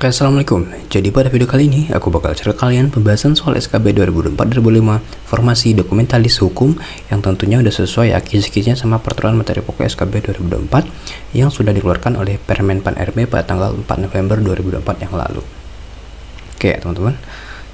Oke, assalamualaikum. Jadi pada video kali ini aku bakal cerita kalian pembahasan soal SKB 2024-2005 Formasi Dokumentalis Hukum yang tentunya udah sesuai ya kisi-kisinya sama peraturan materi pokok SKB 2024 yang sudah dikeluarkan oleh Permen Pan RB pada tanggal 4 November 2024 yang lalu. Oke teman-teman,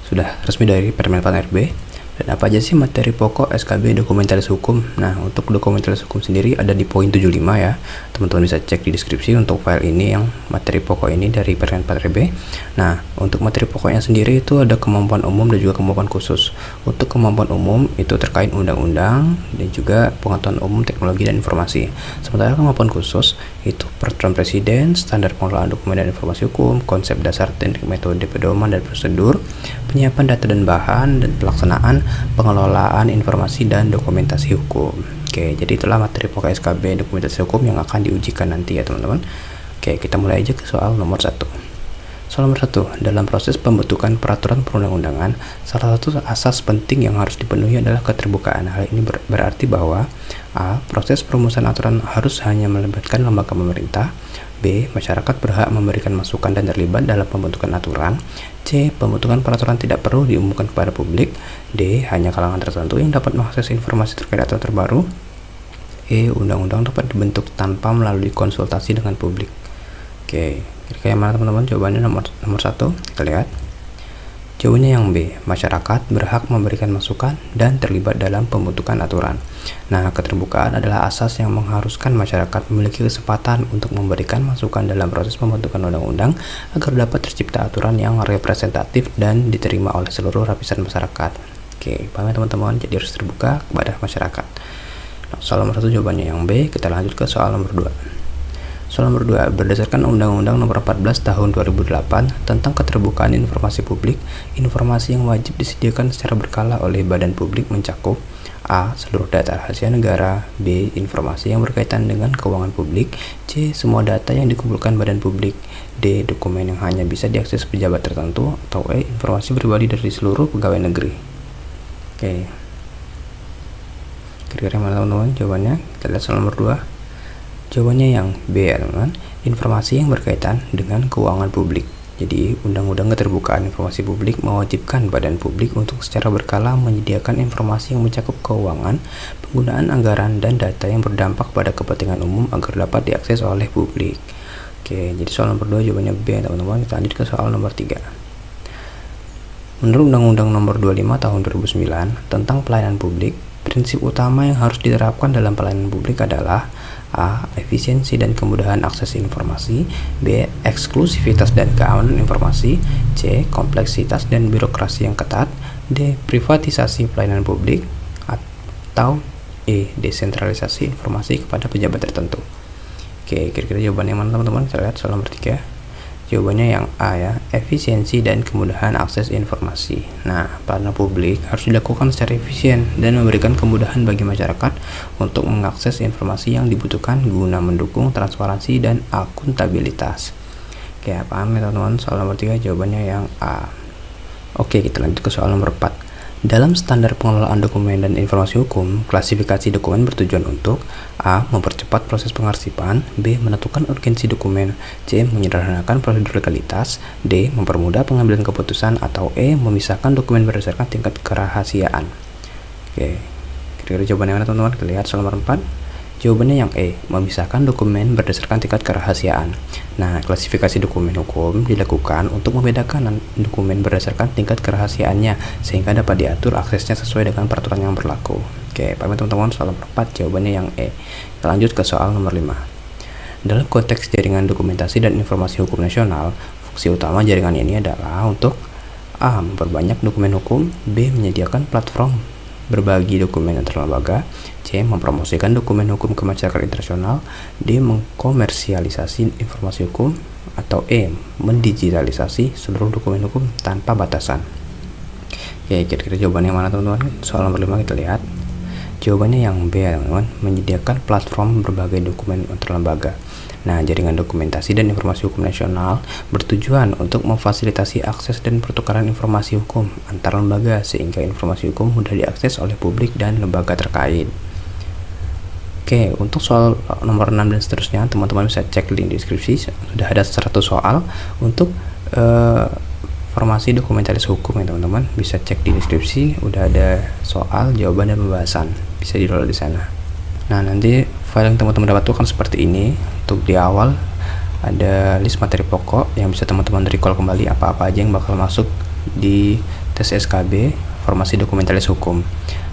sudah resmi dari Permen Pan RB. Dan apa aja sih materi pokok SKB Dokumentalis Hukum? Nah, untuk Dokumentalis Hukum sendiri ada di poin 75 ya. Teman-teman bisa cek di deskripsi untuk file ini yang materi pokok ini dari Permen Pan RB. Nah, untuk materi pokoknya sendiri itu ada kemampuan umum dan juga kemampuan khusus. Untuk kemampuan umum itu terkait undang-undang dan juga pengetahuan umum teknologi dan informasi. Sementara kemampuan khusus itu peraturan presiden, standar pengelolaan dokumen dan informasi hukum, konsep dasar teknik metode pedoman dan prosedur, penyiapan data dan bahan, dan pelaksanaan pengelolaan informasi dan dokumentasi hukum. Oke, jadi itulah materi pokok SKB dokumentasi hukum yang akan diujikan nanti ya teman-teman. Oke, kita mulai aja ke soal nomor 1. Soal nomor 1, dalam proses pembentukan peraturan perundang-undangan, salah satu asas penting yang harus dipenuhi adalah keterbukaan. Hal ini berarti bahwa A. Proses perumusan aturan harus hanya melibatkan lembaga pemerintah. B. Masyarakat berhak memberikan masukan dan terlibat dalam pembentukan aturan. C. Pembentukan peraturan tidak perlu diumumkan kepada publik. D. Hanya kalangan tertentu yang dapat mengakses informasi terkait aturan terbaru. E. Undang-undang dapat dibentuk tanpa melalui konsultasi dengan publik. Oke, kira-kira yang mana teman-teman? Jawabannya nomor 1. Kita lihat. Jawabannya yang B. Masyarakat berhak memberikan masukan dan terlibat dalam pembentukan aturan. Nah, keterbukaan adalah asas yang mengharuskan masyarakat memiliki kesempatan untuk memberikan masukan dalam proses pembentukan undang-undang agar dapat tercipta aturan yang representatif dan diterima oleh seluruh lapisan masyarakat. Oke, paham ya teman-teman? Jadi harus terbuka kepada masyarakat. Nah, soal nomor 1 jawabannya yang B. Kita lanjut ke soal nomor 2. Soal nomor 2, berdasarkan Undang-Undang Nomor 14 Tahun 2008 tentang Keterbukaan Informasi Publik, informasi yang wajib disediakan secara berkala oleh badan publik mencakup A. Seluruh data rahasia negara. B. Informasi yang berkaitan dengan keuangan publik. C. Semua data yang dikumpulkan badan publik. D. Dokumen yang hanya bisa diakses pejabat tertentu. Atau E. Informasi pribadi dari seluruh pegawai negeri. Oke, kira-kira mana teman-teman jawabannya? Kita lihat soal nomor 2. Jawabannya yang B ya teman-teman, informasi yang berkaitan dengan keuangan publik. Jadi Undang-Undang Keterbukaan Informasi Publik mewajibkan badan publik untuk secara berkala menyediakan informasi yang mencakup keuangan, penggunaan anggaran, dan data yang berdampak pada kepentingan umum agar dapat diakses oleh publik. Oke, jadi soal nomor 2 jawabannya B ya teman-teman. Kita lanjut ke soal nomor 3. Menurut Undang-Undang Nomor 25 Tahun 2009 tentang Pelayanan Publik, prinsip utama yang harus diterapkan dalam pelayanan publik adalah A. Efisiensi dan kemudahan akses informasi. B. Eksklusivitas dan keamanan informasi. C. Kompleksitas dan birokrasi yang ketat. D. Privatisasi pelayanan publik. Atau E. Desentralisasi informasi kepada pejabat tertentu. Oke, kira-kira jawabannya mana teman-teman? Kita lihat soal nomor 3. Jawabannya yang A ya, efisiensi dan kemudahan akses informasi. Nah, pelayanan publik harus dilakukan secara efisien dan memberikan kemudahan bagi masyarakat untuk mengakses informasi yang dibutuhkan guna mendukung transparansi dan akuntabilitas. Oke, paham ya teman-teman? Soal nomor 3 jawabannya yang A. Oke, kita lanjut ke soal nomor 4. Dalam standar pengelolaan dokumen dan informasi hukum, klasifikasi dokumen bertujuan untuk A. Mempercepat proses pengarsipan. B. Menentukan urgensi dokumen. C. Menyederhanakan prosedur legalitas. D. Mempermudah pengambilan keputusan. Atau E. Memisahkan dokumen berdasarkan tingkat kerahasiaan. Oke, kira-kira jawabannya mana teman-teman? Kita lihat soal nomor 4. Jawabannya yang E. Memisahkan dokumen berdasarkan tingkat kerahasiaan. Nah, klasifikasi dokumen hukum dilakukan untuk membedakan dokumen berdasarkan tingkat kerahasiaannya sehingga dapat diatur aksesnya sesuai dengan peraturan yang berlaku. Oke, paham teman-teman? Soal nomor 4 jawabannya yang E. Kita lanjut ke soal nomor 5. Dalam konteks jaringan dokumentasi dan informasi hukum nasional, fungsi utama jaringan ini adalah untuk A. Memperbanyak dokumen hukum. B. Menyediakan platform berbagi dokumen antar lembaga. C. Mempromosikan dokumen hukum ke masyarakat internasional. D. Mengkomersialisasi informasi hukum. Atau E. Mendigitalisasi seluruh dokumen hukum tanpa batasan. Oke, kira-kira jawabannya mana teman-teman? Soal nomor 5 kita lihat. Jawabannya yang B ya teman-teman, menyediakan platform berbagai dokumen antar lembaga. Nah, jaringan dokumentasi dan informasi hukum nasional bertujuan untuk memfasilitasi akses dan pertukaran informasi hukum antar lembaga sehingga informasi hukum mudah diakses oleh publik dan lembaga terkait. Oke, untuk soal nomor 6 dan seterusnya teman-teman bisa cek link di deskripsi, sudah ada 100 soal untuk formasi dokumentalis hukum ya teman-teman. Bisa cek di deskripsi, udah ada soal, jawaban, dan pembahasan, bisa di-download di sana. Nah, nanti file yang teman-teman dapat tuh kan seperti ini. Untuk di awal ada list materi pokok yang bisa teman-teman recall kembali apa-apa aja yang bakal masuk di tes SKB formasi dokumentalis hukum.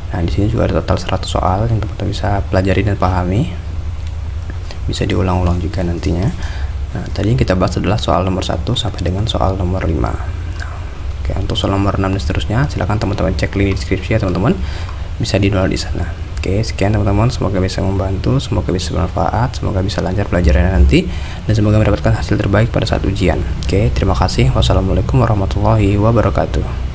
Nah, di sini juga ada total 100 soal yang teman-teman bisa pelajari dan pahami. Bisa diulang-ulang juga nantinya. Nah, tadi yang kita bahas adalah soal nomor 1 sampai dengan soal nomor 5. Oke, untuk soal nomor 6 dan seterusnya silahkan teman-teman cek link di deskripsi ya teman-teman, bisa di-download di sana. Oke, sekian teman-teman, semoga bisa membantu, semoga bisa bermanfaat, semoga bisa lancar pelajarannya nanti, dan semoga mendapatkan hasil terbaik pada saat ujian. Oke, terima kasih. Wassalamualaikum warahmatullahi wabarakatuh.